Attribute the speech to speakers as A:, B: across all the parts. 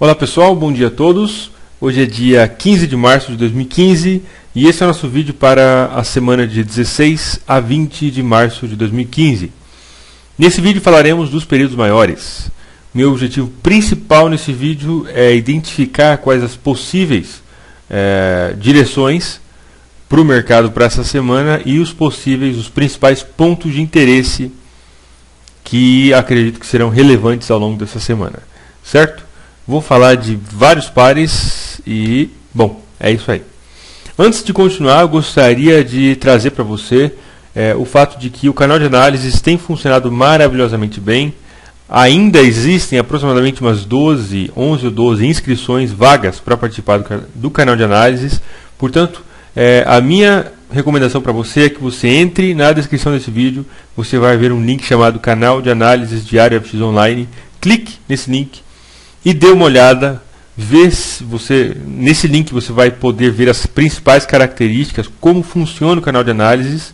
A: Olá pessoal, bom dia a todos. Hoje é dia 15 de março de 2015 e esse é o nosso vídeo para a semana de 16 a 20 de março de 2015. Nesse vídeo falaremos dos períodos maiores. Meu objetivo principal nesse vídeo é identificar quais as possíveis direções para o mercado para essa semana e os principais pontos de interesse que acredito que serão relevantes ao longo dessa semana, certo? Vou falar de vários pares e, bom, é isso aí. Antes de continuar, eu gostaria de trazer para você o fato de que o canal de análises tem funcionado maravilhosamente bem. Ainda existem aproximadamente umas 11 ou 12 inscrições vagas para participar do canal de análises. Portanto, a minha recomendação para você é que você entre na descrição desse vídeo. Você vai ver um link chamado Canal de Análises Diário FX Online. Clique nesse link e dê uma olhada. Nesse link você vai poder ver as principais características, como funciona o canal de análises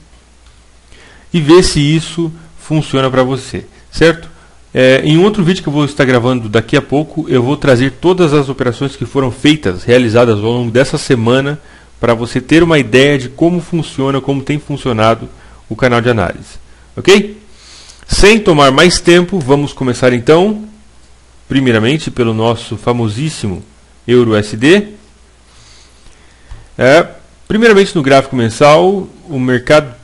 A: e ver se isso funciona para você, certo? Em outro vídeo que eu vou estar gravando daqui a pouco, eu vou trazer todas as operações que foram realizadas ao longo dessa semana, para você ter uma ideia de como funciona, como tem funcionado o canal de análise. Ok? Sem tomar mais tempo, vamos começar então, primeiramente pelo nosso famosíssimo EURUSD. Primeiramente no gráfico mensal, o mercado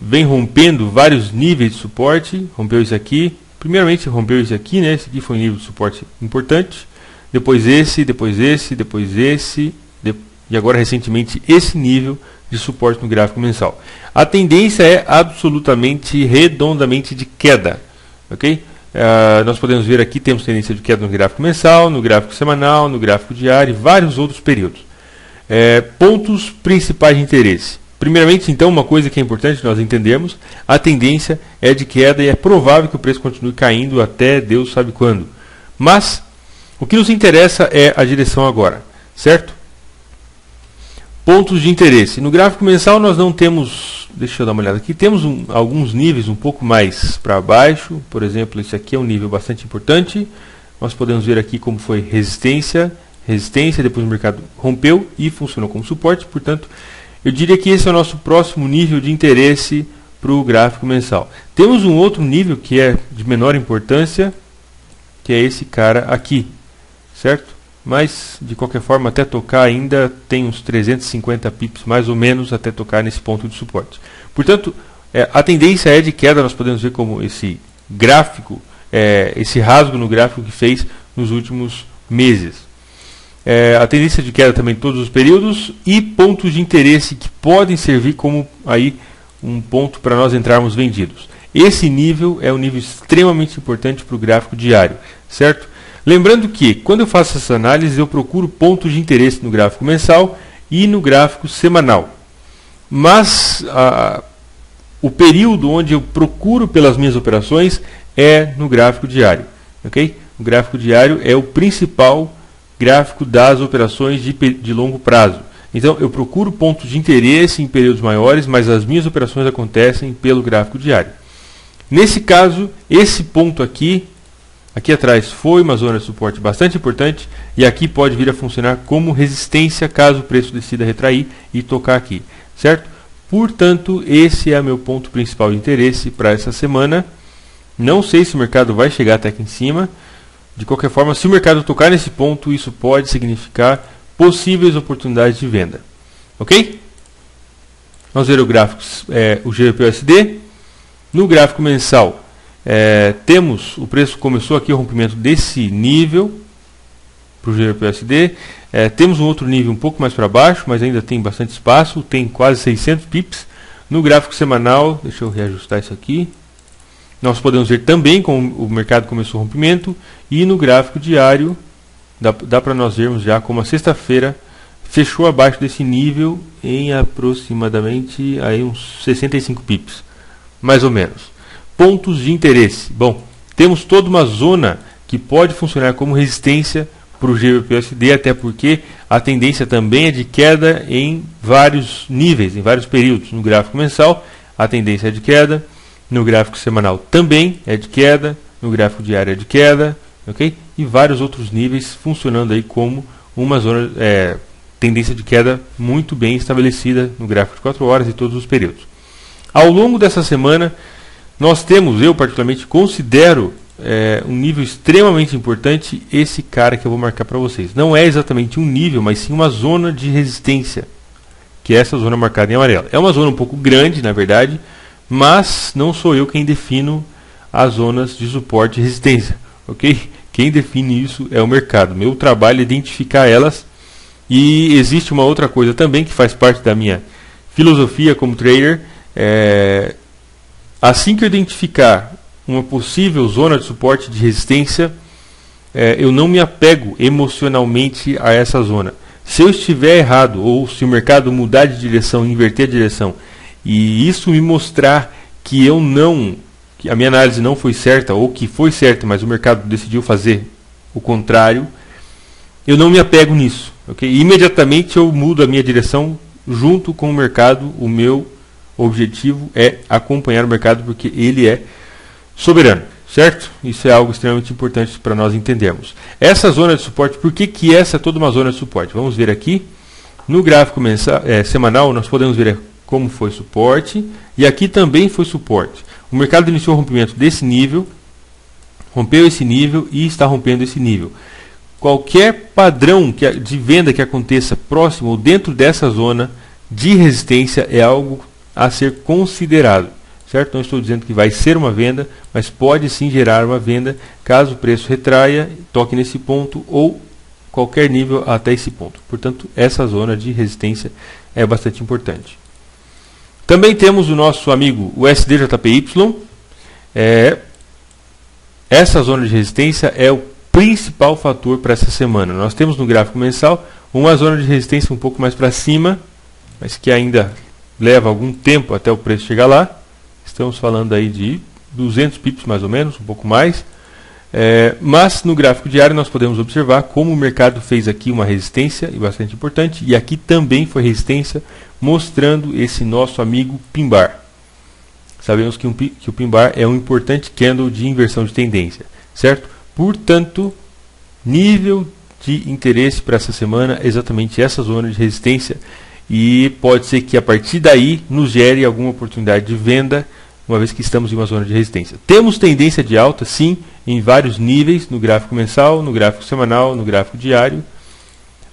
A: vem rompendo vários níveis de suporte. Rompeu isso aqui. Primeiramente rompeu esse aqui, né? Esse aqui foi um nível de suporte importante. Depois esse, depois esse, depois esse. E agora recentemente esse nível de suporte no gráfico mensal. A tendência é absolutamente, redondamente de queda. Ok? Nós podemos ver aqui, temos tendência de queda no gráfico mensal, no gráfico semanal, no gráfico diário e vários outros períodos. Pontos principais de interesse. Primeiramente, então, uma coisa que é importante nós entendermos, a tendência é de queda e é provável que o preço continue caindo até Deus sabe quando. Mas, o que nos interessa é a direção agora, certo? Pontos de interesse. No gráfico mensal nós não temos, deixa eu dar uma olhada aqui, temos alguns níveis um pouco mais para baixo. Por exemplo, esse aqui é um nível bastante importante. Nós podemos ver aqui como foi resistência, depois o mercado rompeu e funcionou como suporte. Portanto, eu diria que esse é o nosso próximo nível de interesse para o gráfico mensal. Temos um outro nível que é de menor importância, que é esse cara aqui, certo? Mas, de qualquer forma, até tocar ainda tem uns 350 pips, mais ou menos, até tocar nesse ponto de suporte. Portanto, a tendência é de queda. Nós podemos ver como esse gráfico, esse rasgo no gráfico que fez nos últimos meses. A tendência de queda também em todos os períodos e pontos de interesse que podem servir como aí um ponto para nós entrarmos vendidos. Esse nível é um nível extremamente importante para o gráfico diário, certo? Lembrando que, quando eu faço essa análise, eu procuro pontos de interesse no gráfico mensal e no gráfico semanal. Mas o período onde eu procuro pelas minhas operações é no gráfico diário. Okay? O gráfico diário é o principal gráfico das operações de longo prazo. Então, eu procuro pontos de interesse em períodos maiores, mas as minhas operações acontecem pelo gráfico diário. Nesse caso, esse ponto aqui atrás foi uma zona de suporte bastante importante e aqui pode vir a funcionar como resistência caso o preço decida retrair e tocar aqui, certo? Portanto, esse é o meu ponto principal de interesse para essa semana. Não sei se o mercado vai chegar até aqui em cima. De qualquer forma, se o mercado tocar nesse ponto, isso pode significar possíveis oportunidades de venda. Ok? Vamos ver o gráfico, o GBP/USD. No gráfico mensal, o preço começou aqui o rompimento desse nível para o GBP/USD. Temos um outro nível um pouco mais para baixo, mas ainda tem bastante espaço, tem quase 600 pips. No gráfico semanal, deixa eu reajustar isso aqui, nós podemos ver também como o mercado começou o rompimento. E no gráfico diário, dá para nós vermos já como a sexta-feira fechou abaixo desse nível em aproximadamente aí uns 65 pips, mais ou menos. Pontos de interesse. Bom, temos toda uma zona que pode funcionar como resistência para o GBP/USD, até porque a tendência também é de queda em vários níveis, em vários períodos. No gráfico mensal, a tendência é de queda. No gráfico semanal também é de queda. No gráfico diário é de queda. Okay? e vários outros níveis funcionando aí como uma zona, tendência de queda muito bem estabelecida no gráfico de 4 horas e todos os períodos. Ao longo dessa semana, nós temos, eu particularmente considero um nível extremamente importante, esse cara que eu vou marcar para vocês. Não é exatamente um nível, mas sim uma zona de resistência, que é essa zona marcada em amarelo. É uma zona um pouco grande, na verdade, mas não sou eu quem defino as zonas de suporte e resistência, ok? Quem define isso é o mercado. Meu trabalho é identificar elas. E existe uma outra coisa também que faz parte da minha filosofia como trader. Assim que eu identificar uma possível zona de suporte de resistência, eu não me apego emocionalmente a essa zona. Se eu estiver errado, ou se o mercado mudar de direção, inverter a direção, e isso me mostrar que que a minha análise não foi certa, ou que foi certa, mas o mercado decidiu fazer o contrário, eu não me apego nisso. Okay? Imediatamente eu mudo a minha direção junto com o mercado. O meu objetivo é acompanhar o mercado, porque ele é soberano, certo? Isso é algo extremamente importante para nós entendermos. Essa zona de suporte, por que essa é toda uma zona de suporte? Vamos ver aqui. No gráfico semanal, nós podemos ver como foi suporte, e aqui também foi suporte. O mercado iniciou o rompimento desse nível, rompeu esse nível e está rompendo esse nível. Qualquer padrão de venda que aconteça próximo ou dentro dessa zona de resistência é algo a ser considerado, certo? Não estou dizendo que vai ser uma venda, mas pode sim gerar uma venda caso o preço retraia, toque nesse ponto ou qualquer nível até esse ponto. Portanto, essa zona de resistência é bastante importante. Também temos o nosso amigo o SDJPY. Essa zona de resistência é o principal fator para essa semana. Nós temos no gráfico mensal uma zona de resistência um pouco mais para cima, mas que ainda leva algum tempo até o preço chegar lá. Estamos falando aí de 200 pips mais ou menos, um pouco mais. Mas no gráfico diário nós podemos observar como o mercado fez aqui uma resistência, e bastante importante, e aqui também foi resistência, mostrando esse nosso amigo pin bar. Sabemos que o pin bar é um importante candle de inversão de tendência, certo? Portanto, nível de interesse para essa semana é exatamente essa zona de resistência, e pode ser que a partir daí nos gere alguma oportunidade de venda, uma vez que estamos em uma zona de resistência. Temos tendência de alta, sim, em vários níveis, no gráfico mensal, no gráfico semanal, no gráfico diário.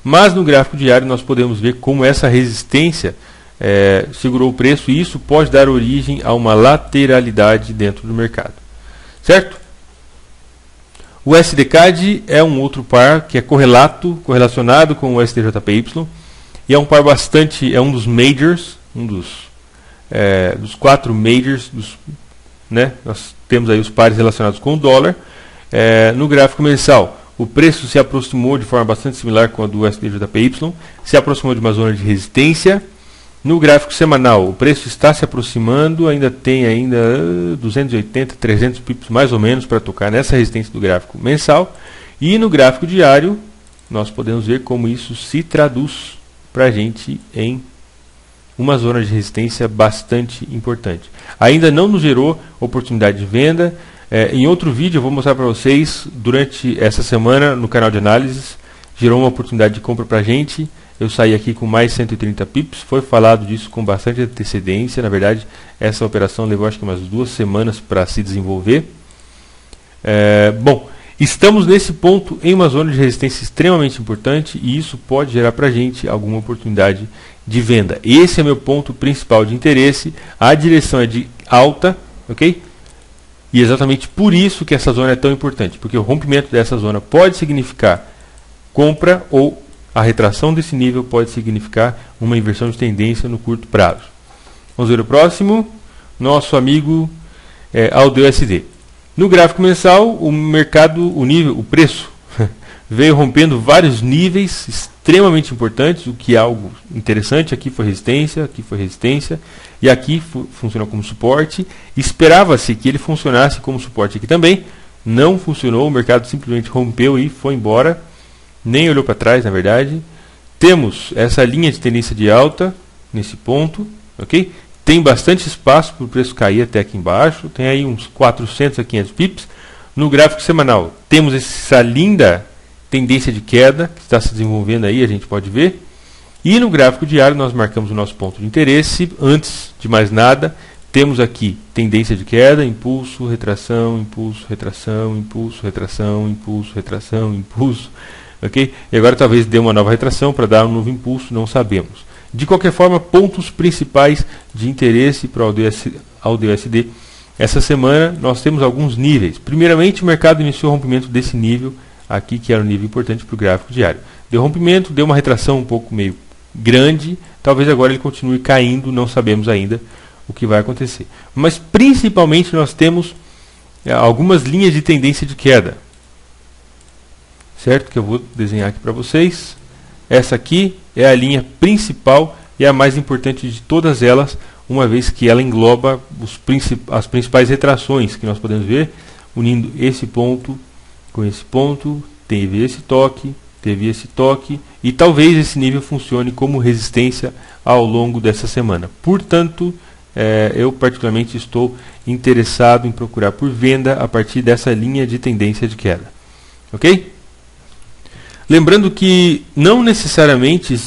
A: Mas no gráfico diário nós podemos ver como essa resistência segurou o preço, e isso pode dar origem a uma lateralidade dentro do mercado. Certo? O SDCAD é um outro par que é correlacionado com o SDJPY, e é um par bastante, é um dos majors, dos 4 majors, nós temos aí os pares relacionados com o dólar. No gráfico mensal, o preço se aproximou de forma bastante similar com a do SDJPY, se aproximou de uma zona de resistência. No gráfico semanal, o preço está se aproximando, ainda tem 280, 300 pips mais ou menos para tocar nessa resistência do gráfico mensal. E no gráfico diário, nós podemos ver como isso se traduz para a gente em uma zona de resistência bastante importante. Ainda não nos gerou oportunidade de venda. Em outro vídeo eu vou mostrar para vocês, durante essa semana no canal de análises, gerou uma oportunidade de compra para a gente. Eu saí aqui com mais 130 pips, foi falado disso com bastante antecedência. Na verdade, essa operação levou acho que umas 2 semanas para se desenvolver. Bom, estamos nesse ponto em uma zona de resistência extremamente importante, e isso pode gerar para a gente alguma oportunidade de venda. Esse é meu ponto principal de interesse. A direção é de alta, ok? E exatamente por isso que essa zona é tão importante, porque o rompimento dessa zona pode significar compra, ou a retração desse nível pode significar uma inversão de tendência no curto prazo. Vamos ver o próximo, nosso amigo AUDUSD. No gráfico mensal, o mercado, o preço veio rompendo vários níveis extremamente importantes, o que é algo interessante. Aqui foi resistência, e aqui funcionou como suporte. Esperava-se que ele funcionasse como suporte aqui também. Não funcionou, o mercado simplesmente rompeu e foi embora. Nem olhou para trás, na verdade. Temos essa linha de tendência de alta nesse ponto, ok? Tem bastante espaço para o preço cair até aqui embaixo. Tem aí uns 400 a 500 pips. No gráfico semanal, temos essa linda tendência de queda que está se desenvolvendo aí, a gente pode ver. E no gráfico diário, nós marcamos o nosso ponto de interesse. Antes de mais nada, temos aqui tendência de queda, impulso, retração, impulso, retração, impulso, retração, impulso, retração, impulso. Ok? E agora talvez dê uma nova retração para dar um novo impulso, não sabemos. De qualquer forma, pontos principais de interesse para o DUSD. Essa semana nós temos alguns níveis. Primeiramente, o mercado iniciou o rompimento desse nível aqui, que era um nível importante para o gráfico diário. Deu rompimento, deu uma retração um pouco meio grande. Talvez agora ele continue caindo, não sabemos ainda o que vai acontecer. Mas principalmente nós temos algumas linhas de tendência de queda. Certo? Que eu vou desenhar aqui para vocês. Essa aqui é a linha principal e a mais importante de todas elas, uma vez que ela engloba as principais retrações que nós podemos ver, unindo esse ponto com esse ponto. Teve esse toque e talvez esse nível funcione como resistência ao longo dessa semana. Portanto, eu particularmente estou interessado em procurar por venda a partir dessa linha de tendência de queda. Ok? Lembrando que não necessariamente,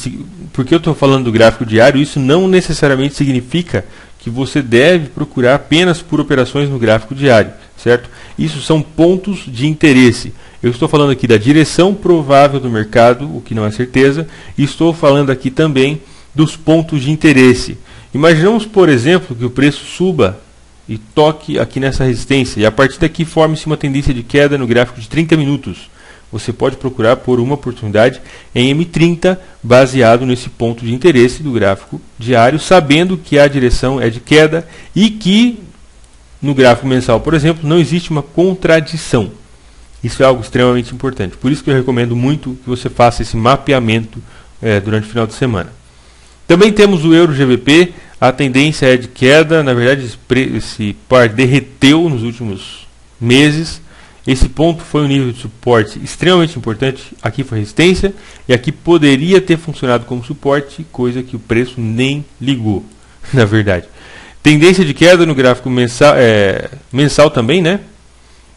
A: porque eu estou falando do gráfico diário, isso não necessariamente significa que você deve procurar apenas por operações no gráfico diário, certo? Isso são pontos de interesse. Eu estou falando aqui da direção provável do mercado, o que não é certeza, e estou falando aqui também dos pontos de interesse. Imaginamos, por exemplo, que o preço suba e toque aqui nessa resistência, e a partir daqui forme-se uma tendência de queda no gráfico de 30 minutos. Você pode procurar por uma oportunidade em M30 baseado nesse ponto de interesse do gráfico diário, sabendo que a direção é de queda e que no gráfico mensal, por exemplo, não existe uma contradição. Isso é algo extremamente importante. Por isso que eu recomendo muito que você faça esse mapeamento durante o final de semana. Também temos o Euro GBP. A tendência é de queda. Na verdade, esse par derreteu nos últimos meses. Esse ponto foi um nível de suporte extremamente importante. Aqui foi resistência e aqui poderia ter funcionado como suporte, coisa que o preço nem ligou, na verdade. Tendência de queda no gráfico mensal também, né?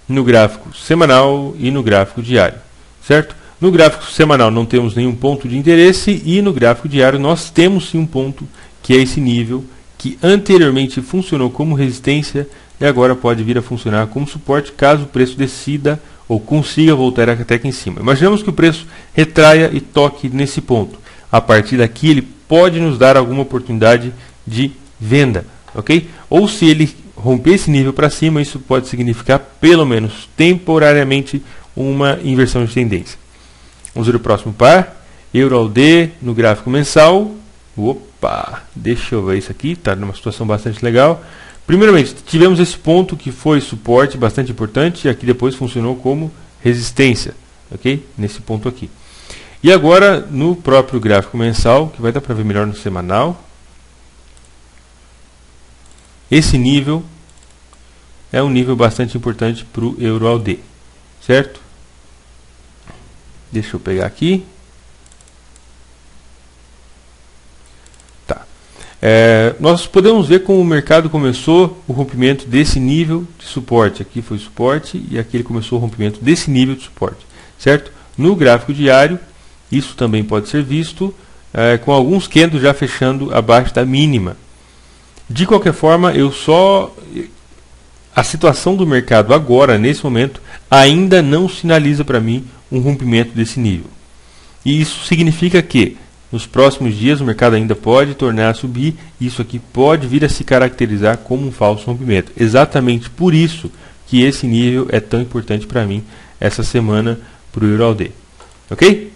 A: No gráfico semanal e no gráfico diário, certo? No gráfico semanal não temos nenhum ponto de interesse e no gráfico diário nós temos sim um ponto, que é esse nível que anteriormente funcionou como resistência e agora pode vir a funcionar como suporte caso o preço decida ou consiga voltar até aqui em cima. Imaginamos que o preço retraia e toque nesse ponto. A partir daqui ele pode nos dar alguma oportunidade de venda, ok? Ou se ele romper esse nível para cima, isso pode significar pelo menos temporariamente uma inversão de tendência. Vamos ver o próximo par, Euro-AUD no gráfico mensal. Opa, deixa eu ver isso aqui, está numa situação bastante legal. Primeiramente, tivemos esse ponto que foi suporte bastante importante e aqui depois funcionou como resistência, ok? Nesse ponto aqui. E agora, no próprio gráfico mensal, que vai dar para ver melhor no semanal, esse nível é um nível bastante importante para o Euro-AUD, certo? Deixa eu pegar aqui. Nós podemos ver como o mercado começou o rompimento desse nível de suporte. Aqui foi suporte e aqui ele começou o rompimento desse nível de suporte, certo? No gráfico diário, isso também pode ser visto com alguns candles já fechando abaixo da mínima. De qualquer forma, a situação do mercado agora, nesse momento, ainda não sinaliza para mim um rompimento desse nível. E isso significa que nos próximos dias o mercado ainda pode tornar a subir, e isso aqui pode vir a se caracterizar como um falso rompimento. Exatamente por isso que esse nível é tão importante para mim essa semana para o Euro-AUD. Ok?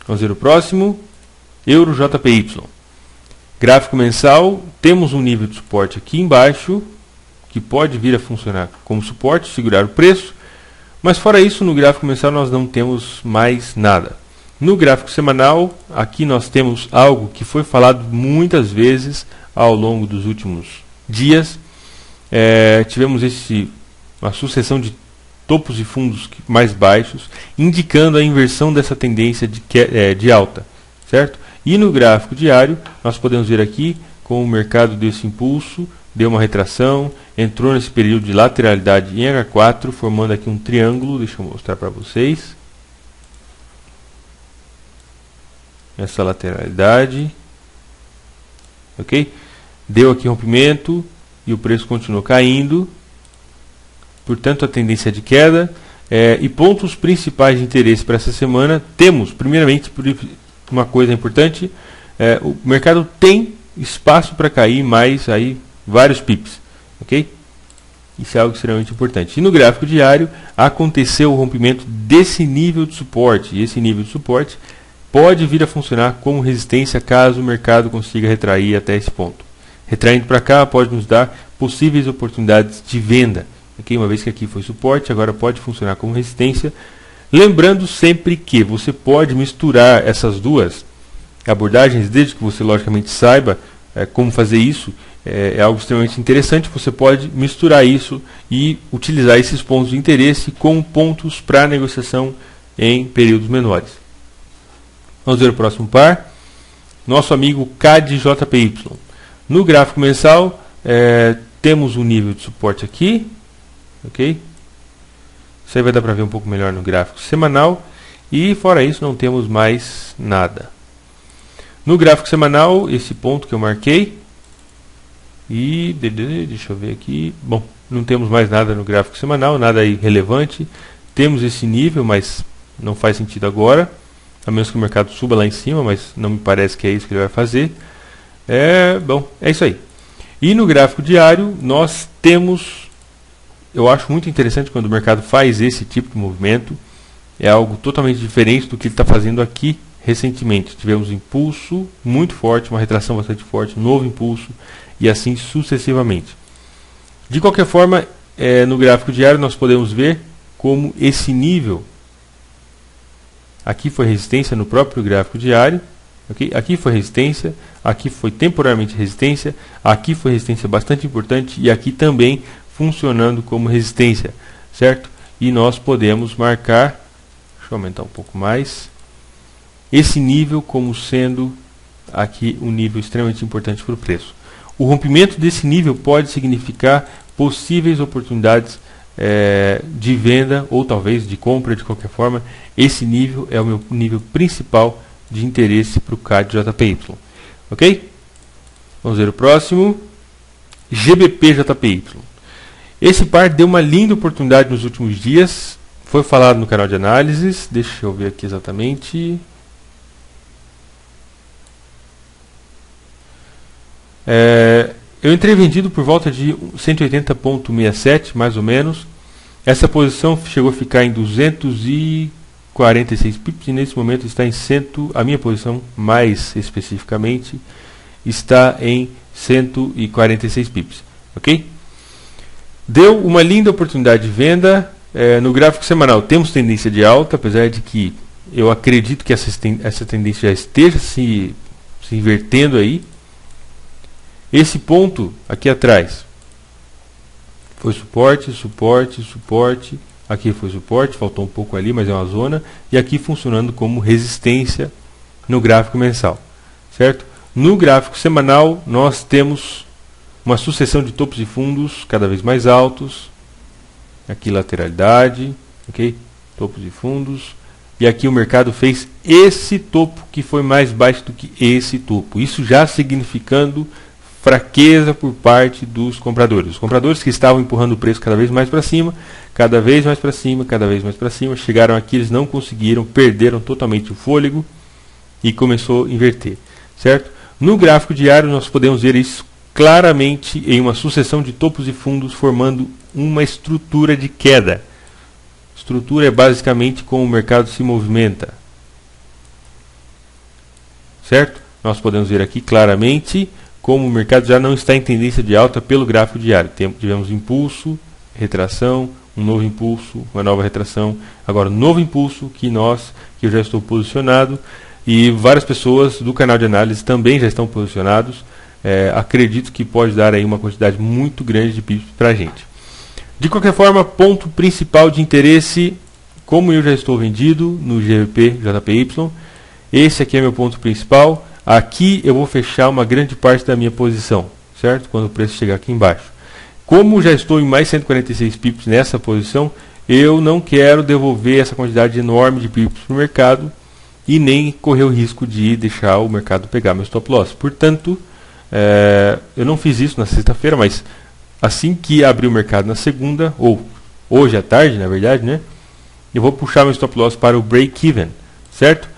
A: Vamos ver o próximo. Euro-JPY. Gráfico mensal, temos um nível de suporte aqui embaixo, que pode vir a funcionar como suporte, segurar o preço, mas fora isso, no gráfico mensal nós não temos mais nada. No gráfico semanal, aqui nós temos algo que foi falado muitas vezes ao longo dos últimos dias. Tivemos uma sucessão de topos e fundos mais baixos, indicando a inversão dessa tendência de alta, certo? E no gráfico diário, nós podemos ver aqui como o mercado deu esse impulso, deu uma retração entrou nesse período de lateralidade em H4, formando aqui um triângulo. Deixa eu mostrar para vocês. Essa lateralidade, ok? Deu aqui rompimento e o preço continuou caindo, portanto a tendência é de queda. E pontos principais de interesse para essa semana, temos primeiramente uma coisa importante, o mercado tem espaço para cair mais aí vários pips, ok? Isso é algo extremamente importante. E no gráfico diário aconteceu o rompimento desse nível de suporte, e esse nível de suporte pode vir a funcionar como resistência caso o mercado consiga retrair até esse ponto. Retraindo para cá pode nos dar possíveis oportunidades de venda. Okay? Uma vez que aqui foi suporte, agora pode funcionar como resistência. Lembrando sempre que você pode misturar essas duas abordagens, desde que você logicamente saiba como fazer isso. É algo extremamente interessante. Você pode misturar isso e utilizar esses pontos de interesse como pontos para negociação em períodos menores. Vamos ver o próximo par. Nosso amigo CAD-JPY. No gráfico mensal, temos um nível de suporte aqui. Ok? Isso aí vai dar para ver um pouco melhor no gráfico semanal. E fora isso, não temos mais nada. No gráfico semanal, esse ponto que eu marquei. E deixa eu ver aqui. Bom, não temos mais nada no gráfico semanal, nada aí relevante. Temos esse nível, mas não faz sentido agora. A menos que o mercado suba lá em cima, mas não me parece que é isso que ele vai fazer. Bom, é isso aí. E no gráfico diário, nós temos... Eu acho muito interessante quando o mercado faz esse tipo de movimento. É algo totalmente diferente do que ele está fazendo aqui recentemente. Tivemos um impulso muito forte, uma retração bastante forte, um novo impulso e assim sucessivamente. De qualquer forma, no gráfico diário nós podemos ver como esse nível... Aqui foi resistência no próprio gráfico diário. Okay? Aqui foi resistência, aqui foi temporariamente resistência, aqui foi resistência bastante importante e aqui também funcionando como resistência, certo? E nós podemos marcar, deixa eu aumentar um pouco mais, esse nível como sendo aqui um nível extremamente importante para o preço. O rompimento desse nível pode significar possíveis oportunidades de venda ou talvez de compra. De qualquer forma, esse nível é o meu nível principal de interesse para o CAD-JPY. Ok? Vamos ver o próximo. GBP-JPY. Esse par deu uma linda oportunidade nos últimos dias. Foi falado no canal de análises. Deixa eu ver aqui exatamente. Eu entrei vendido por volta de 180,67, mais ou menos. Essa posição chegou a ficar em 246 pips e nesse momento está em 100. A minha posição, mais especificamente, está em 146 pips. Ok? Deu uma linda oportunidade de venda. No gráfico semanal temos tendência de alta, apesar de que eu acredito que essa tendência já esteja se invertendo aí. Esse ponto aqui atrás foi suporte, suporte, suporte. Aqui foi suporte, faltou um pouco ali, mas é uma zona. E aqui funcionando como resistência no gráfico mensal, certo? No gráfico semanal nós temos uma sucessão de topos e fundos cada vez mais altos. Aqui lateralidade, ok? Topos e fundos. E aqui o mercado fez esse topo que foi mais baixo do que esse topo. Isso já significando fraqueza por parte dos compradores. Os compradores que estavam empurrando o preço cada vez mais para cima, cada vez mais para cima, cada vez mais para cima, chegaram aqui, eles não conseguiram, perderam totalmente o fôlego e começou a inverter, certo? No gráfico diário nós podemos ver isso claramente em uma sucessão de topos e fundos formando uma estrutura de queda. Estrutura é basicamente como o mercado se movimenta, certo? Nós podemos ver aqui claramente como o mercado já não está em tendência de alta pelo gráfico diário. Tivemos impulso, retração, um novo impulso, uma nova retração, agora um novo impulso que eu já estou posicionado e várias pessoas do canal de análise também já estão posicionados. Acredito que pode dar aí uma quantidade muito grande de pips para a gente. De qualquer forma, ponto principal de interesse, como eu já estou vendido no GBP-JPY, esse aqui é meu ponto principal. Aqui eu vou fechar uma grande parte da minha posição, certo? Quando o preço chegar aqui embaixo. Como já estou em mais 146 pips nessa posição, eu não quero devolver essa quantidade enorme de pips para o mercado e nem correr o risco de deixar o mercado pegar meu stop loss. Portanto, eu não fiz isso na sexta-feira, mas assim que abrir o mercado na segunda, ou hoje à tarde, na verdade, né, eu vou puxar meu stop loss para o break-even, certo?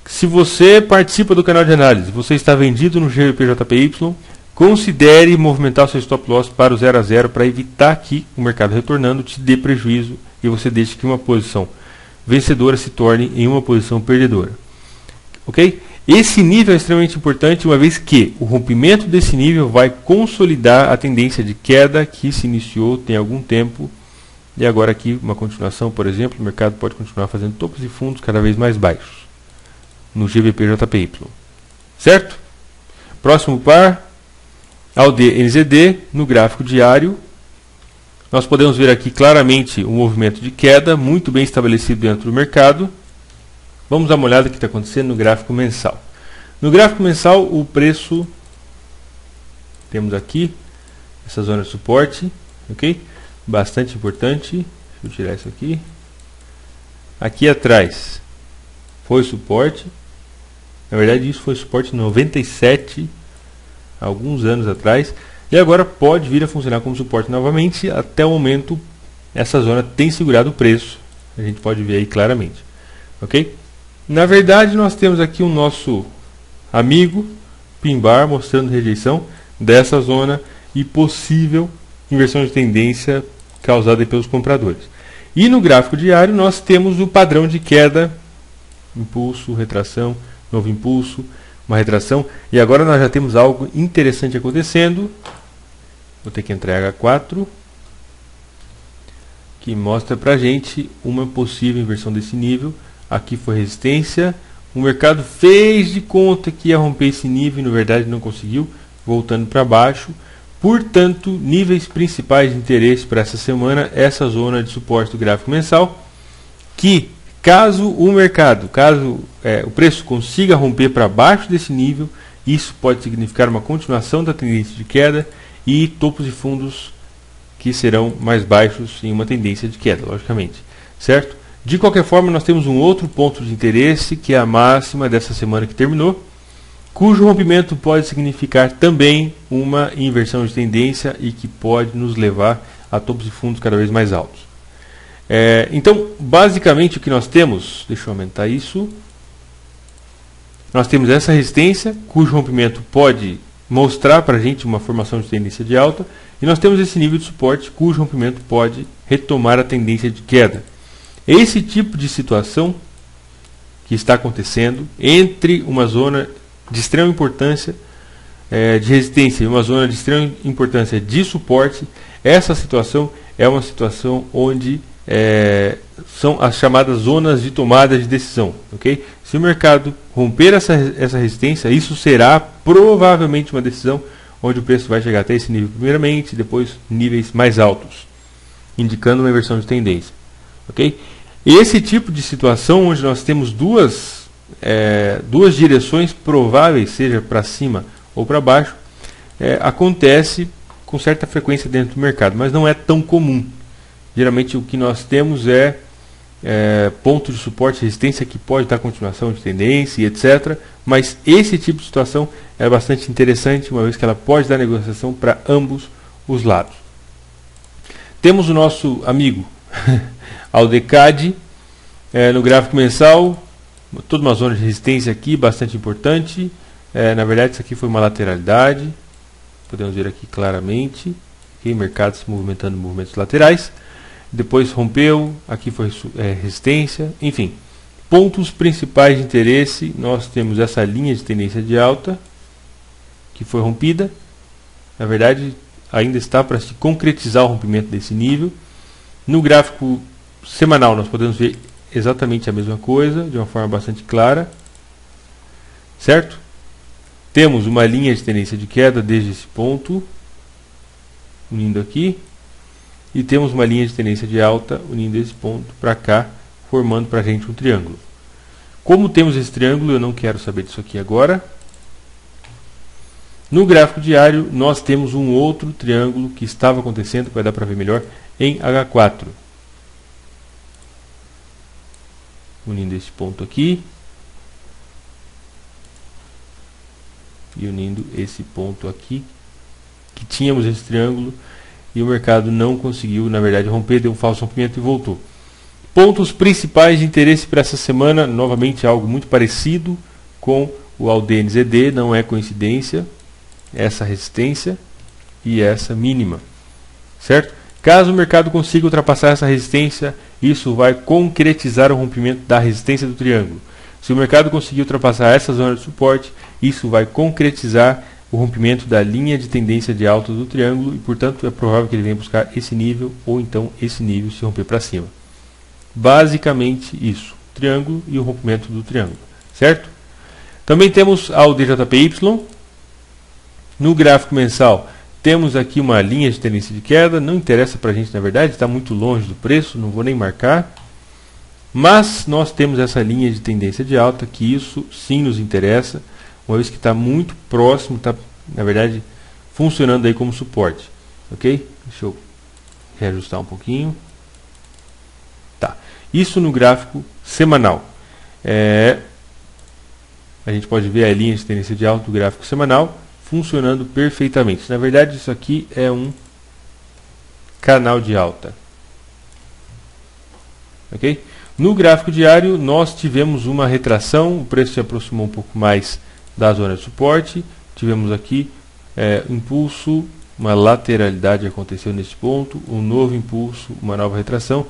A: Se você participa do canal de análise, você está vendido no GBPJPY, considere movimentar o seu stop loss para o 0 a 0 para evitar que o mercado retornando te dê prejuízo e você deixe que uma posição vencedora se torne em uma posição perdedora. Ok? Esse nível é extremamente importante, uma vez que o rompimento desse nível vai consolidar a tendência de queda que se iniciou tem algum tempo. E agora aqui, uma continuação, por exemplo, o mercado pode continuar fazendo topos e fundos cada vez mais baixos no GBPJPY. Certo? Próximo par, AUD-NZD, no gráfico diário. Nós podemos ver aqui claramente um movimento de queda muito bem estabelecido dentro do mercado. Vamos dar uma olhada no que está acontecendo no gráfico mensal. No gráfico mensal, o preço, temos aqui essa zona de suporte, ok? Bastante importante. Deixa eu tirar isso aqui. Aqui atrás foi suporte. Na verdade, isso foi suporte em 97, alguns anos atrás. E agora pode vir a funcionar como suporte novamente. Até o momento, essa zona tem segurado o preço. A gente pode ver aí claramente. Ok? Na verdade, nós temos aqui o nosso amigo Pin Bar mostrando rejeição dessa zona e possível inversão de tendência causada pelos compradores. E no gráfico diário nós temos o padrão de queda, impulso, retração, novo impulso, uma retração. E agora nós já temos algo interessante acontecendo. Vou ter que entrar em H4, que mostra pra gente uma possível inversão desse nível. Aqui foi resistência, o mercado fez de conta que ia romper esse nível e na verdade não conseguiu, voltando para baixo. Portanto, níveis principais de interesse para essa semana, essa zona de suporte do gráfico mensal, que caso o mercado, o preço consiga romper para baixo desse nível, isso pode significar uma continuação da tendência de queda e topos e fundos que serão mais baixos em uma tendência de queda, logicamente, certo? De qualquer forma, nós temos um outro ponto de interesse, que é a máxima dessa semana que terminou, cujo rompimento pode significar também uma inversão de tendência e que pode nos levar a topos e fundos cada vez mais altos. Então, basicamente o que nós temos, deixa eu aumentar isso, nós temos essa resistência, cujo rompimento pode mostrar para a gente uma formação de tendência de alta, e nós temos esse nível de suporte, cujo rompimento pode retomar a tendência de queda. Esse tipo de situação que está acontecendo entre uma zona de extrema importância de resistência e uma zona de extrema importância de suporte, essa situação é uma situação onde são as chamadas zonas de tomada de decisão. Okay? Se o mercado romper essa resistência, isso será provavelmente uma decisão onde o preço vai chegar até esse nível primeiramente, depois níveis mais altos, indicando uma inversão de tendência. Okay? Esse tipo de situação onde nós temos duas direções prováveis, seja para cima ou para baixo, acontece com certa frequência dentro do mercado, mas não é tão comum. Geralmente o que nós temos ponto de suporte e resistência que pode dar continuação de tendência e etc. Mas esse tipo de situação é bastante interessante, uma vez que ela pode dar negociação para ambos os lados. Temos o nosso amigo AUD-CAD no gráfico mensal, toda uma zona de resistência aqui, bastante importante. Na verdade isso aqui foi uma lateralidade, podemos ver aqui claramente, okay? Mercado se movimentando em movimentos laterais, depois rompeu, aqui foi resistência, enfim. Pontos principais de interesse, nós temos essa linha de tendência de alta, que foi rompida, na verdade ainda está para se concretizar o rompimento desse nível. No gráfico semanal nós podemos ver exatamente a mesma coisa, de uma forma bastante clara, certo? Temos uma linha de tendência de queda desde esse ponto, unindo aqui, e temos uma linha de tendência de alta unindo esse ponto para cá, formando para a gente um triângulo. Como temos esse triângulo, eu não quero saber disso aqui agora. No gráfico diário, nós temos um outro triângulo que estava acontecendo, que vai dar para ver melhor, em H4. Unindo esse ponto aqui. E unindo esse ponto aqui, que tínhamos esse triângulo, e o mercado não conseguiu, na verdade, romper, deu um falso rompimento e voltou. Pontos principais de interesse para essa semana, novamente algo muito parecido com o AUD-NZD, não é coincidência, essa resistência e essa mínima, certo? Caso o mercado consiga ultrapassar essa resistência, isso vai concretizar o rompimento da resistência do triângulo. Se o mercado conseguir ultrapassar essa zona de suporte, isso vai concretizar o rompimento da linha de tendência de alta do triângulo e, portanto, é provável que ele venha buscar esse nível ou então esse nível se romper para cima. Basicamente isso, triângulo e o rompimento do triângulo, certo? Também temos ao DJPY. No gráfico mensal, temos aqui uma linha de tendência de queda, não interessa para a gente, na verdade, está muito longe do preço, não vou nem marcar. Mas nós temos essa linha de tendência de alta, que isso sim nos interessa, uma vez que está muito próximo, está, na verdade, funcionando aí como suporte. Ok? Deixa eu reajustar um pouquinho. Tá. Isso no gráfico semanal. A gente pode ver a linha de tendência de alta do gráfico semanal funcionando perfeitamente. Na verdade, isso aqui é um canal de alta. Ok? No gráfico diário, nós tivemos uma retração, o preço se aproximou um pouco mais da zona de suporte, tivemos aqui impulso, uma lateralidade aconteceu nesse ponto, um novo impulso, uma nova retração,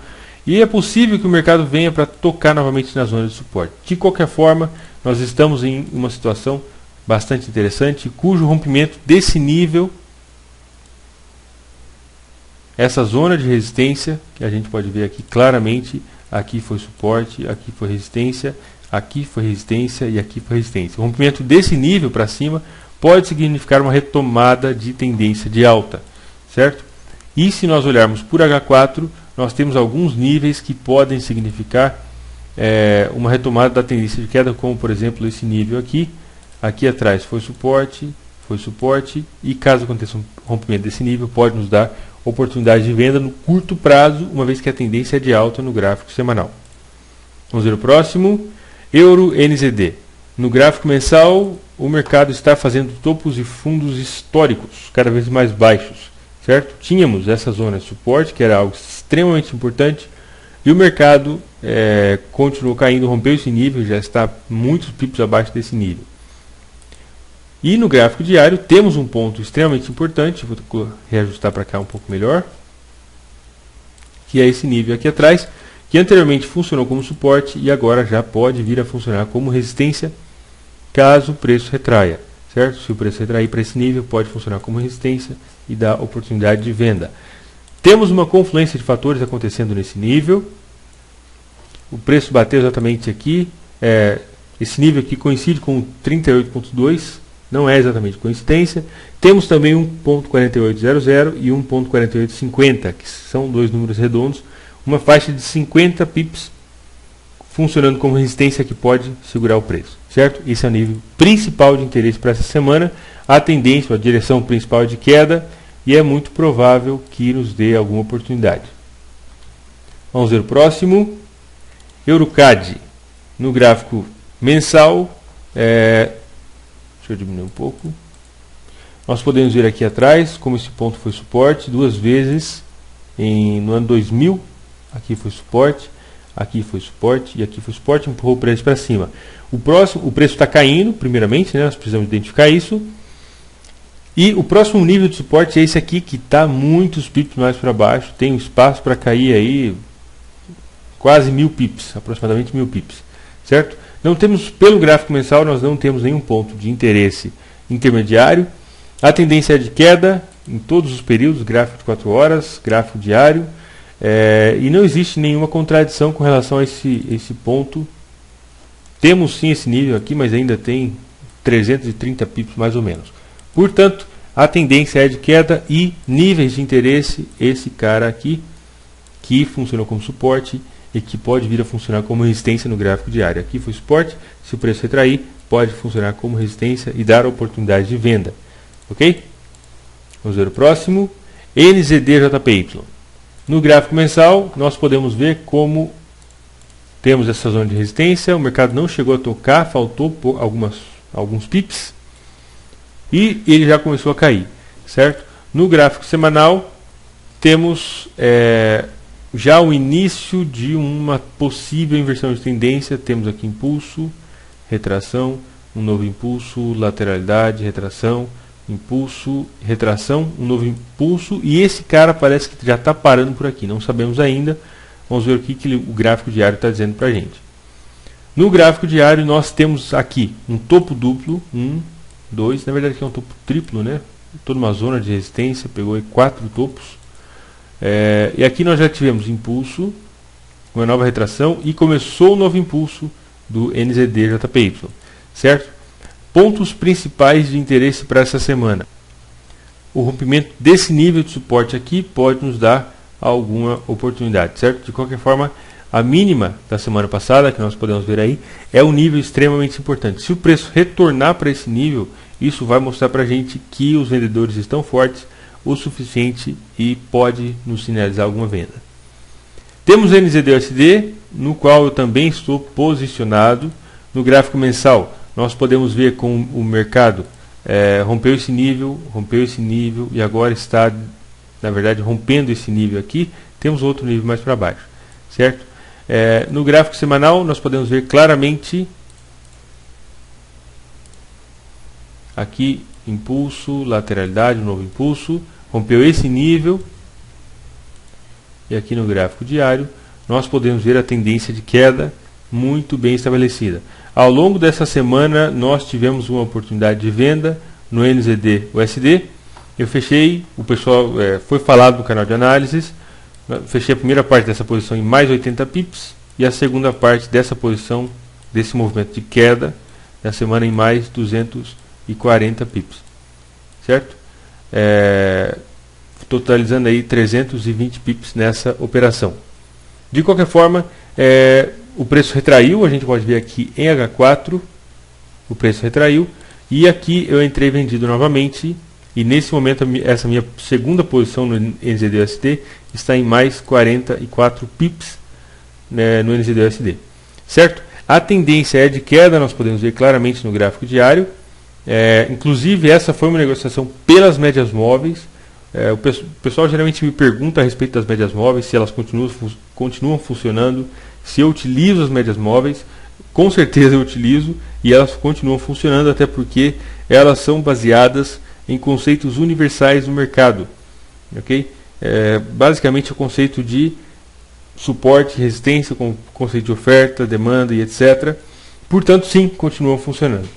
A: e é possível que o mercado venha para tocar novamente na zona de suporte. De qualquer forma, nós estamos em uma situação bastante interessante, cujo rompimento desse nível, essa zona de resistência, que a gente pode ver aqui claramente, aqui foi suporte, aqui foi resistência, aqui foi resistência e aqui foi resistência. O rompimento desse nível para cima pode significar uma retomada de tendência de alta, certo? E se nós olharmos por H4, nós temos alguns níveis que podem significar uma retomada da tendência de queda, como por exemplo esse nível aqui. Aqui atrás foi suporte, e caso aconteça um rompimento desse nível, pode nos dar oportunidade de venda no curto prazo, uma vez que a tendência é de alta no gráfico semanal. Vamos ver o próximo, Euro-NZD. No gráfico mensal, o mercado está fazendo topos e fundos históricos, cada vez mais baixos, certo? Tínhamos essa zona de suporte, que era algo extremamente importante, e o mercado continuou caindo, rompeu esse nível, já está muitos pips abaixo desse nível. E no gráfico diário temos um ponto extremamente importante, vou reajustar para cá um pouco melhor, que é esse nível aqui atrás, que anteriormente funcionou como suporte e agora já pode vir a funcionar como resistência caso o preço retraia, certo? Se o preço retrair para esse nível, pode funcionar como resistência e dar oportunidade de venda. Temos uma confluência de fatores acontecendo nesse nível, o preço bateu exatamente aqui, esse nível aqui coincide com 38.2, não é exatamente coincidência. Temos também 1.4800 e 1.4850, que são dois números redondos, uma faixa de 50 pips funcionando como resistência que pode segurar o preço, certo? Esse é o nível principal de interesse para essa semana. A tendência, a direção principal é de queda e é muito provável que nos dê alguma oportunidade. Vamos ver o próximo, EuroCAD. No gráfico mensal, deixa eu diminuir um pouco. Nós podemos ver aqui atrás como esse ponto foi suporte duas vezes no ano 2000. Aqui foi suporte e aqui foi suporte, empurrou o preço para cima. O preço está caindo, primeiramente, né? Nós precisamos identificar isso. E o próximo nível de suporte é esse aqui, que está muitos pips mais para baixo. Tem um espaço para cair aí quase 1000 pips, aproximadamente 1000 pips, certo? Não temos, pelo gráfico mensal, nós não temos nenhum ponto de interesse intermediário. A tendência é de queda em todos os períodos, gráfico de 4 horas, gráfico diário, e não existe nenhuma contradição com relação a esse ponto. Temos sim esse nível aqui, mas ainda tem 330 pips mais ou menos. Portanto, a tendência é de queda e níveis de interesse, esse cara aqui, que funcionou como suporte e que pode vir a funcionar como resistência no gráfico diário. Aqui foi suporte, se o preço retrair, pode funcionar como resistência e dar oportunidade de venda, Ok? Vamos ver o próximo. NZD-JPY. No gráfico mensal, nós podemos ver como temos essa zona de resistência. O mercado não chegou a tocar, faltou alguns pips. E ele já começou a cair, certo? No gráfico semanal, temos já o início de uma possível inversão de tendência. Temos aqui impulso, retração, um novo impulso, lateralidade, retração, impulso, retração, um novo impulso, e esse cara parece que já está parando por aqui, não sabemos ainda. Vamos ver o que o gráfico diário está dizendo para a gente. No gráfico diário nós temos aqui um topo duplo, 1, 2, na verdade aqui é um topo triplo, né? Toda uma zona de resistência, pegou aí 4 topos, e aqui nós já tivemos impulso, uma nova retração, e começou o novo impulso do NZD-JPY, certo? Pontos principais de interesse para essa semana. O rompimento desse nível de suporte aqui pode nos dar alguma oportunidade, certo? De qualquer forma, a mínima da semana passada, que nós podemos ver aí, é um nível extremamente importante. Se o preço retornar para esse nível, isso vai mostrar para a gente que os vendedores estão fortes o suficiente e pode nos sinalizar alguma venda. Temos NZD-USD, no qual eu também estou posicionado. No gráfico mensal, nós podemos ver como o mercado rompeu esse nível e agora está, na verdade, rompendo esse nível aqui. Temos outro nível mais para baixo, certo? No gráfico semanal nós podemos ver claramente aqui impulso, lateralidade, um novo impulso, rompeu esse nível, e aqui no gráfico diário nós podemos ver a tendência de queda muito bem estabelecida. Ao longo dessa semana nós tivemos uma oportunidade de venda no NZD-USD. Eu fechei, o pessoal foi falado no canal de análises, fechei a primeira parte dessa posição em mais 80 pips e a segunda parte dessa posição, desse movimento de queda da semana, em mais 240 pips, certo? Totalizando aí 320 pips nessa operação. De qualquer forma, o preço retraiu, a gente pode ver aqui em H4, o preço retraiu, e aqui eu entrei vendido novamente, e nesse momento essa minha segunda posição no NZD-USD está em mais 44 pips, né, no NZD-USD, certo? A tendência é de queda, nós podemos ver claramente no gráfico diário, inclusive essa foi uma negociação pelas médias móveis. O pessoal geralmente me pergunta a respeito das médias móveis, se elas continuam funcionando, se eu utilizo as médias móveis. Com certeza eu utilizo, e elas continuam funcionando, até porque elas são baseadas em conceitos universais do mercado, ok? Basicamente o conceito de suporte, resistência, com conceito de oferta, demanda e etc. Portanto, sim, continuam funcionando.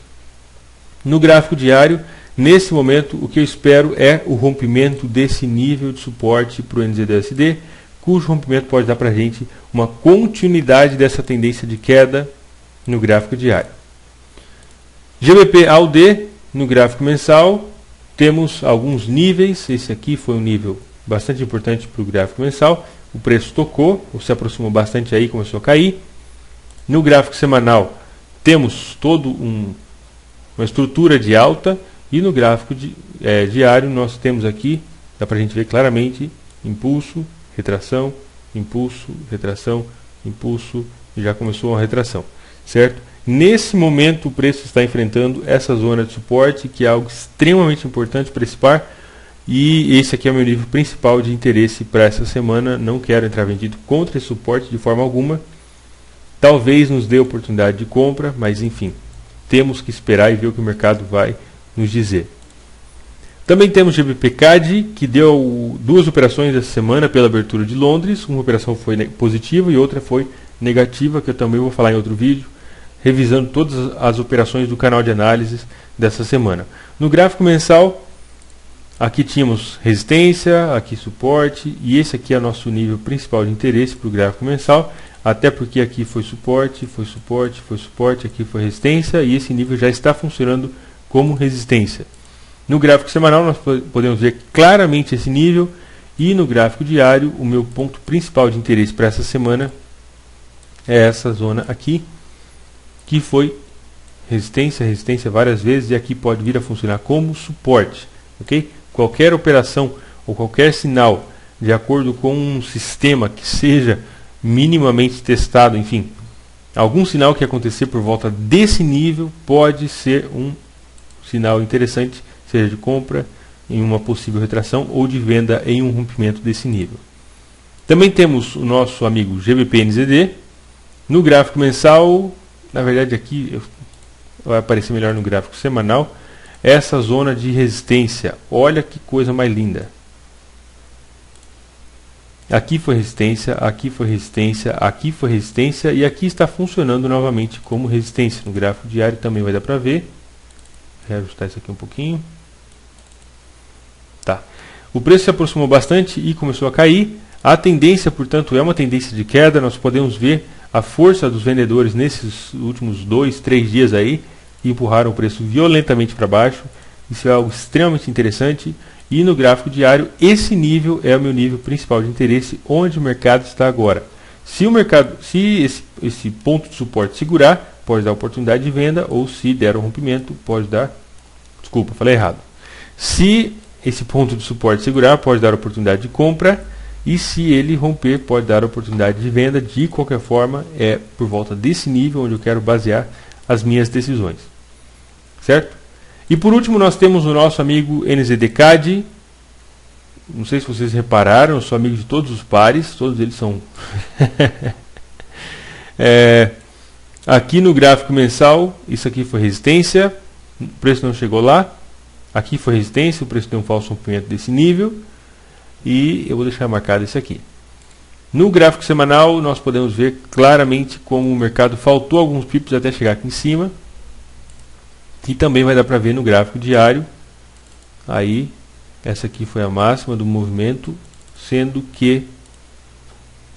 A: No gráfico diário, nesse momento, o que eu espero é o rompimento desse nível de suporte para o NZD-USD, cujo rompimento pode dar para a gente uma continuidade dessa tendência de queda no gráfico diário. GBP-AUD, no gráfico mensal, temos alguns níveis. Esse aqui foi um nível bastante importante para o gráfico mensal. O preço tocou, se aproximou bastante aí, começou a cair. No gráfico semanal, temos toda uma estrutura de alta. E no gráfico diário nós temos aqui, dá para a gente ver claramente, impulso, retração, impulso, retração, impulso, e já começou uma retração, certo? Nesse momento o preço está enfrentando essa zona de suporte, que é algo extremamente importante para esse par, e esse aqui é o meu nível principal de interesse para essa semana. Não quero entrar vendido contra esse suporte de forma alguma. Talvez nos dê oportunidade de compra, mas enfim, temos que esperar e ver o que o mercado vai nos dizer. Também temos GBP-CAD, que deu duas operações essa semana pela abertura de Londres. Uma operação foi positiva e outra foi negativa, que eu também vou falar em outro vídeo, revisando todas as operações do canal de análises dessa semana. No gráfico mensal, aqui tínhamos resistência, aqui suporte, e esse aqui é o nosso nível principal de interesse para o gráfico mensal, até porque aqui foi suporte, foi suporte, foi suporte, aqui foi resistência, e esse nível já está funcionando como resistência. No gráfico semanal nós podemos ver claramente esse nível, e no gráfico diário o meu ponto principal de interesse para essa semana é essa zona aqui, que foi resistência, resistência várias vezes, e aqui pode vir a funcionar como suporte. ok? Qualquer operação ou qualquer sinal de acordo com um sistema que seja minimamente testado, enfim, algum sinal que acontecer por volta desse nível pode ser um sinal interessante, seja de compra em uma possível retração ou de venda em um rompimento desse nível. Também temos o nosso amigo GBP-NZD. No gráfico mensal, na verdade aqui vai aparecer melhor no gráfico semanal, essa zona de resistência. Olha que coisa mais linda. Aqui foi resistência, aqui foi resistência, aqui foi resistência e aqui está funcionando novamente como resistência. No gráfico diário também vai dar para ver. Vou reajustar isso aqui um pouquinho. Tá. O preço se aproximou bastante e começou a cair. A tendência, portanto, é uma tendência de queda. Nós podemos ver a força dos vendedores nesses últimos 2, 3 dias aí, e empurraram o preço violentamente para baixo. Isso é algo extremamente interessante. E no gráfico diário, esse nível é o meu nível principal de interesse, onde o mercado está agora. Se esse ponto de suporte segurar, pode dar oportunidade de venda, ou se der o rompimento, pode dar... Desculpa, falei errado. Se esse ponto de suporte segurar, pode dar oportunidade de compra, e se ele romper, pode dar oportunidade de venda. De qualquer forma, é por volta desse nível onde eu quero basear as minhas decisões. Certo? E por último, nós temos o nosso amigo NZD-CAD. Não sei se vocês repararam, eu sou amigo de todos os pares, todos eles são... Aqui no gráfico mensal, isso aqui foi resistência, o preço não chegou lá. Aqui foi resistência, o preço deu um falso rompimento desse nível. E eu vou deixar marcado esse aqui. No gráfico semanal, nós podemos ver claramente como o mercado faltou alguns pips até chegar aqui em cima. E também vai dar para ver no gráfico diário. Aí, essa aqui foi a máxima do movimento, sendo que,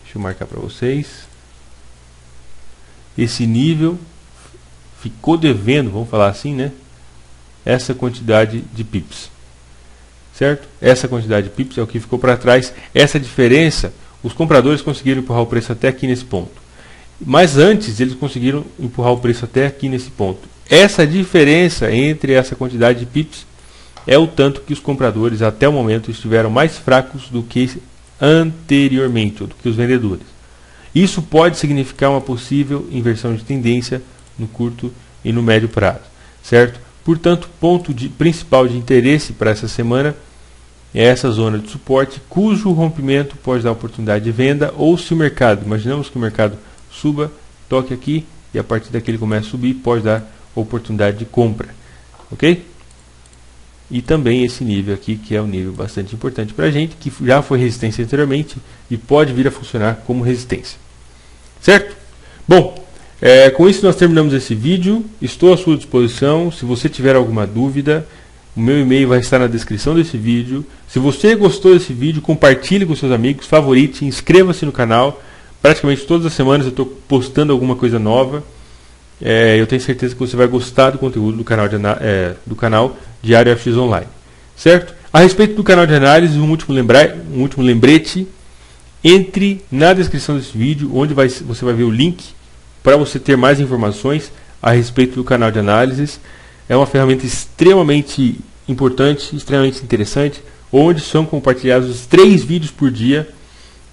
A: deixa eu marcar para vocês, esse nível ficou devendo, vamos falar assim, né? Essa quantidade de pips. Certo? Essa quantidade de pips é o que ficou para trás. Essa diferença, os compradores conseguiram empurrar o preço até aqui nesse ponto. Mas antes, eles conseguiram empurrar o preço até aqui nesse ponto. Essa diferença entre essa quantidade de pips é o tanto que os compradores até o momento estiveram mais fracos do que anteriormente, ou do que os vendedores. Isso pode significar uma possível inversão de tendência no curto e no médio prazo, certo? Portanto, ponto principal de interesse para essa semana é essa zona de suporte, cujo rompimento pode dar oportunidade de venda, ou se o mercado, imaginamos que o mercado suba, toque aqui e a partir daqui ele começa a subir, pode dar oportunidade de compra, ok? E também esse nível aqui, que é um nível bastante importante para a gente, que já foi resistência anteriormente e pode vir a funcionar como resistência, certo? Bom, com isso nós terminamos esse vídeo. Estou à sua disposição. Se você tiver alguma dúvida, o meu e-mail vai estar na descrição desse vídeo. Se você gostou desse vídeo, compartilhe com seus amigos, favorite, inscreva-se no canal. Praticamente todas as semanas eu estou postando alguma coisa nova. Eu tenho certeza que você vai gostar do conteúdo do canal Diário FX Online, certo? A respeito do canal de análise, um último lembrete: entre na descrição desse vídeo, onde você vai ver o link para você ter mais informações a respeito do canal de análises. É uma ferramenta extremamente importante, extremamente interessante, onde são compartilhados 3 vídeos por dia.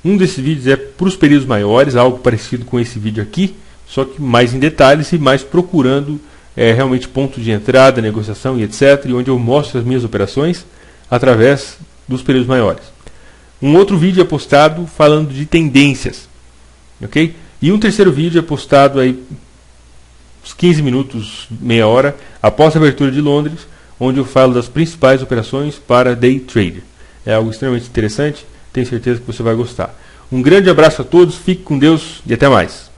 A: Um desses vídeos é para os períodos maiores, algo parecido com esse vídeo aqui, só que mais em detalhes e mais procurando realmente pontos de entrada, negociação e etc. E onde eu mostro as minhas operações através dos períodos maiores. Um outro vídeo é postado falando de tendências, ok? E um terceiro vídeo é postado aí uns 15 minutos, meia hora, após a abertura de Londres, onde eu falo das principais operações para Day Trader. É algo extremamente interessante, tenho certeza que você vai gostar. Um grande abraço a todos, fique com Deus e até mais.